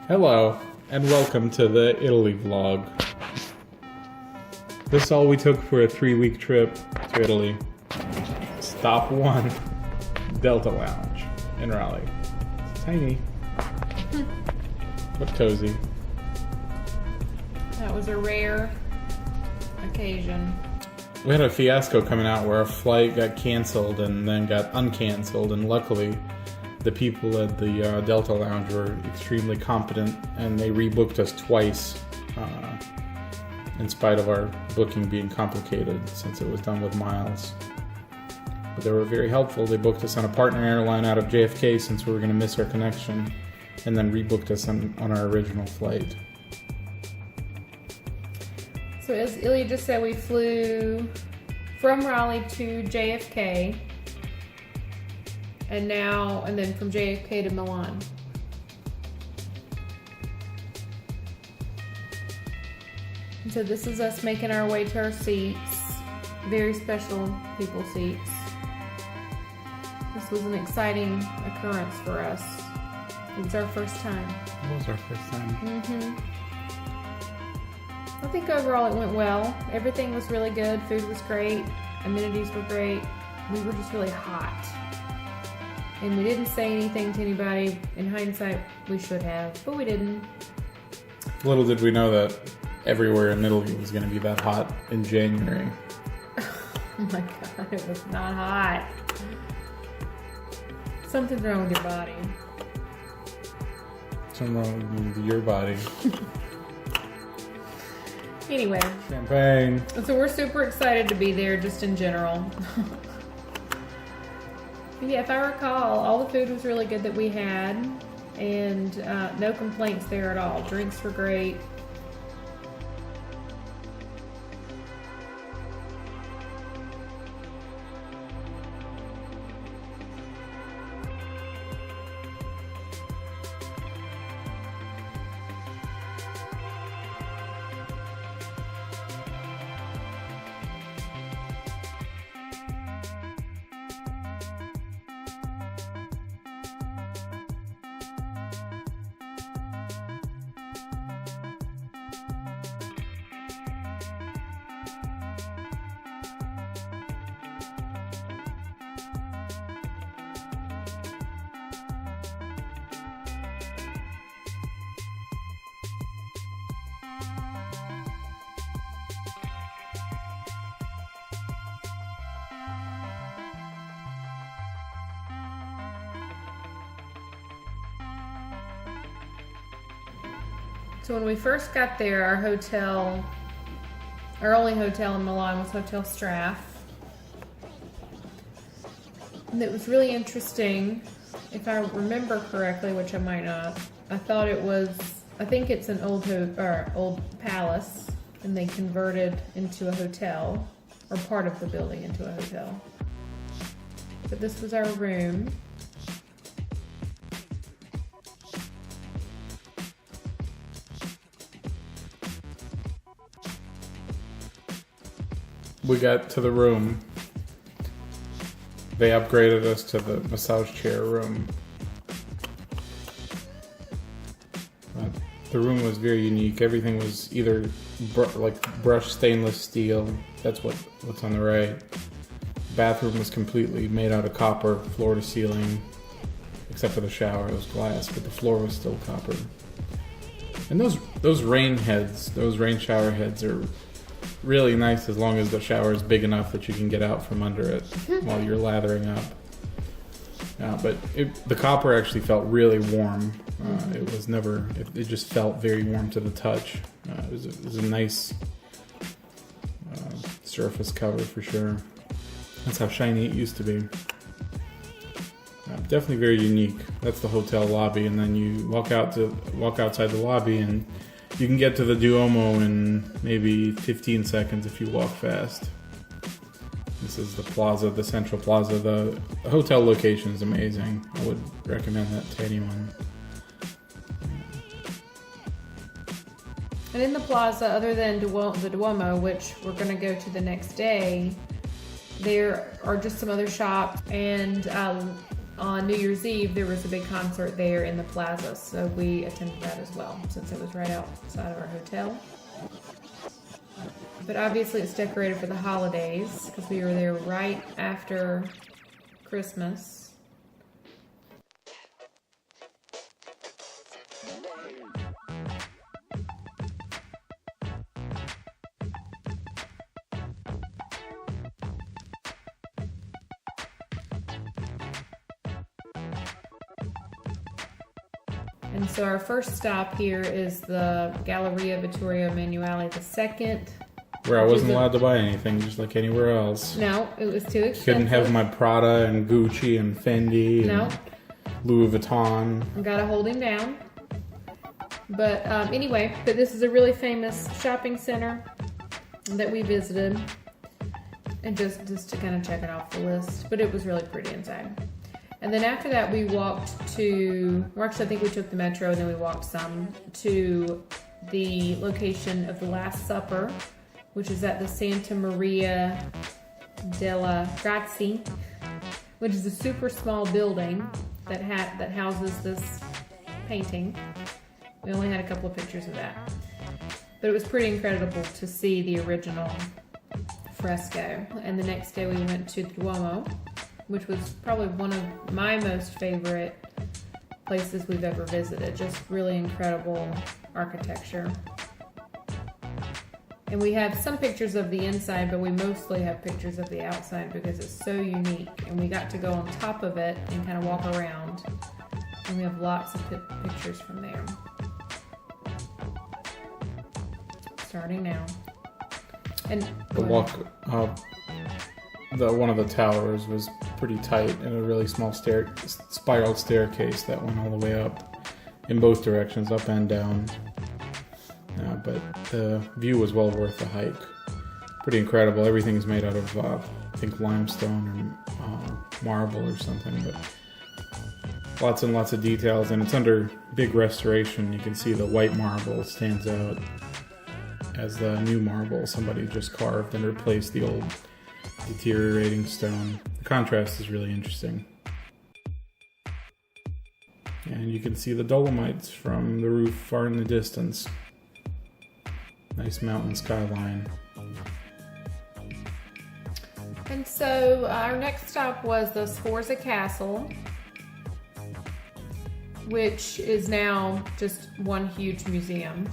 Hello, and welcome to the Italy vlog. This is all we took for a 3-week trip to Italy. Stop 1, Delta Lounge in Raleigh. It's tiny, but cozy. That was a rare occasion. We had a fiasco coming out where our flight got canceled and then got uncanceled, and luckily the people at the Delta Lounge were extremely competent and they rebooked us twice in spite of our booking being complicated since it was done with miles. But they were very helpful. They booked us on a partner airline out of JFK since we were going to miss our connection, and then rebooked us on our original flight. So as Ilya just said, we flew from Raleigh to JFK, and then from JFK to Milan. And so this is us making our way to our seats. Very special people seats. This was an exciting occurrence for us. It was our first time. It was our first time. I think overall it went well. Everything was really good. Food was great. Amenities were great. We were just really hot. And we didn't say anything to anybody. In hindsight, we should have, but we didn't. Little did we know that everywhere in Italy was going to be that hot in January. Oh my God, it was not hot. Something's wrong with your body. Something wrong with your body. Anyway. Champagne. So we're super excited to be there just in general. Yeah, if I recall, all the food was really good that we had, and no complaints there at all. Drinks were great. So when we first got there, our only hotel in Milan was Hotel Straff. And it was really interesting, if I remember correctly, which I might not. I think it's an old palace, and they converted into a hotel, or part of the building into a hotel. But this was our room. We got to the room. They upgraded us to the massage chair room. The room was very unique. Everything was either brushed stainless steel. That's what's on the right. The bathroom was completely made out of copper, floor to ceiling, except for the shower. It was glass, but the floor was still copper. And those rain shower heads are really nice as long as the shower is big enough that you can get out from under it while you're lathering up. But the copper actually felt really warm. It just felt very warm to the touch. It was a nice surface cover for sure. That's how shiny it used to be. Definitely very unique. That's the hotel lobby, and then you walk outside the lobby and you can get to the Duomo in maybe 15 seconds if you walk fast. This is the plaza, the central plaza. The hotel location is amazing. I would recommend that to anyone. And in the plaza, other than the Duomo, which we're going to go to the next day, there are just some other shops, and on New Year's Eve, there was a big concert there in the plaza, so we attended that as well, since it was right outside of our hotel. But obviously it's decorated for the holidays, because we were there right after Christmas. And so our first stop here is the Galleria Vittorio Emanuele II. Where I wasn't allowed to buy anything, just like anywhere else. No, it was too expensive. Couldn't have my Prada and Gucci and Fendi and Louis Vuitton. Gotta hold him down. But anyway, but this is a really famous shopping center that we visited. And just to kind of check it off the list. But it was really pretty inside. And then after that we walked to, or actually I think we took the metro and then we walked some to the location of the Last Supper, which is at the Santa Maria della Grazie, which is a super small building that houses this painting. We only had a couple of pictures of that. But it was pretty incredible to see the original fresco. And the next day we went to the Duomo, which was probably one of my most favorite places we've ever visited. Just really incredible architecture. And we have some pictures of the inside, but we mostly have pictures of the outside because it's so unique. And we got to go on top of it and kind of walk around. And we have lots of pictures from there. Starting now. And the walk up, one of the towers was pretty tight and a really small spiral staircase that went all the way up in both directions, up and down. But the view was well worth the hike. Pretty incredible. Everything's made out of, I think, limestone or marble or something. But lots and lots of details, and it's under big restoration. You can see the white marble stands out as the new marble somebody just carved and replaced the old deteriorating stone. The contrast is really interesting. And you can see the Dolomites from the roof far in the distance. Nice mountain skyline. And so our next stop was the Sforza Castle, which is now just one huge museum.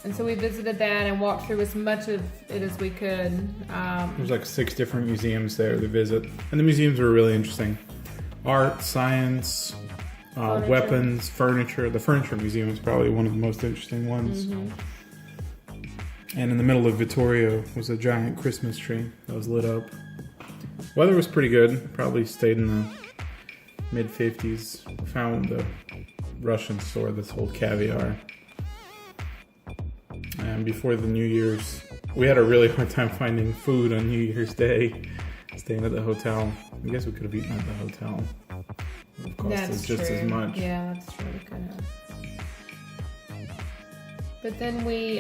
And so we visited that and walked through as much of it as we could. There's like 6 different museums there to visit. And the museums were really interesting. Art, science, weapons, furniture. The furniture museum is probably one of the most interesting ones. Mm-hmm. And in the middle of Vittorio was a giant Christmas tree that was lit up. Weather was pretty good. Probably stayed in the mid-50s. Found the Russian store that sold caviar. And before the New Year's, we had a really hard time finding food on New Year's Day, staying at the hotel. I guess we could have eaten at the hotel. It would cost us just as much. Yeah, that's true. We could have. But then we,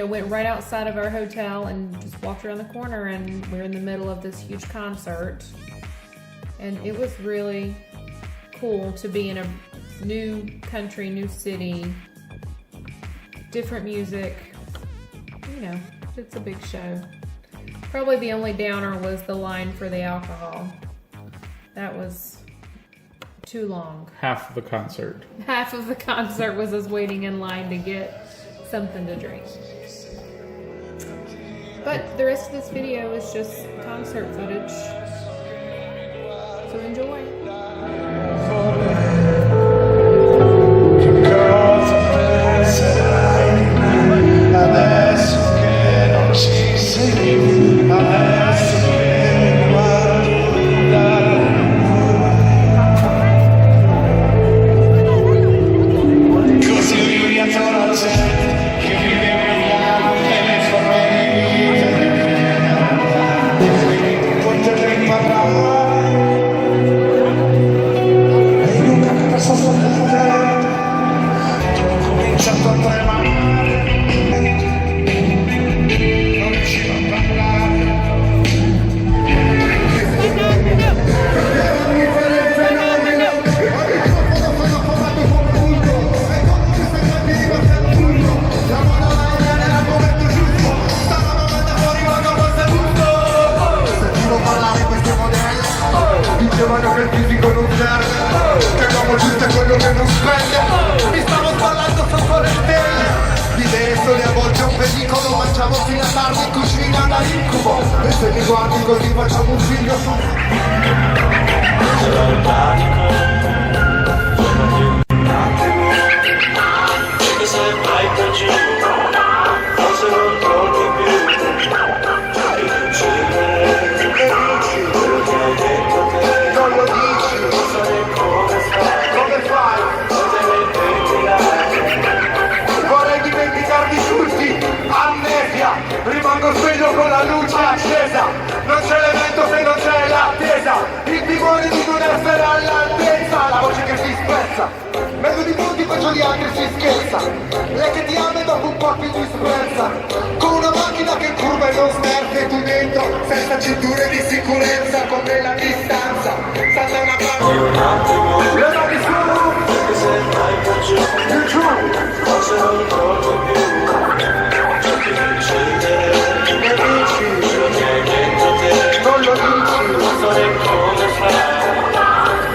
went right outside of our hotel and just walked around the corner, and we were in the middle of this huge concert. And it was really cool to be in a new country, new city. Different music, it's a big show. Probably the only downer was the line for the alcohol. That was too long. Half of the concert. Half of the concert was us waiting in line to get something to drink. But the rest of this video is just concert footage. So enjoy. l'incubo. E se mi guardi così facciamo un figlio su. Sarò il panico, perché se vai per giù, forse non torni più. E uccidere, quello che hai detto te. Non lo dici, Non so come fai, come fai? non te ne pentirai. Vorrei dimenticarvi tutti, amnesia. Rimango sveglio con la luce accesa. Non c'è l'evento se non c'è l'attesa. Il timore di non essere all'altezza. La voce che si spezza. Meglio di molti, peggio di altri si scherza. Lei che ti ama e dopo un po' ti disprezza. Con una macchina che curva e non smerte. Tu dentro, senza cinture di sicurezza. Con della distanza, senza una Di un mano. attimo, Le mani su, perché se vai per giù, più giù. forse non torni più. Cerchi di uccidere, Che dici? quello che hai detto te. Non lo dici. Non so come fai,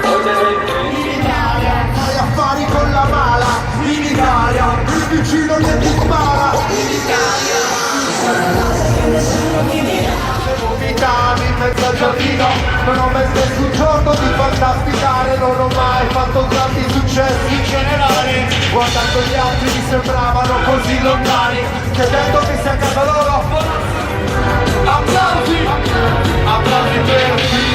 non te ne pentirai. Fai affari con la mala. In Italia, il vicino che ti spara. In Italia. Vomitavi in mezzo al giardino. Non ho mai smesso un giorno di fantasticare. Non ho mai fatto grandi successi in generale. Guardando gli altri mi sembravano così lontani. Chiedendo che sia a casa loro. Applausi, applausi per chi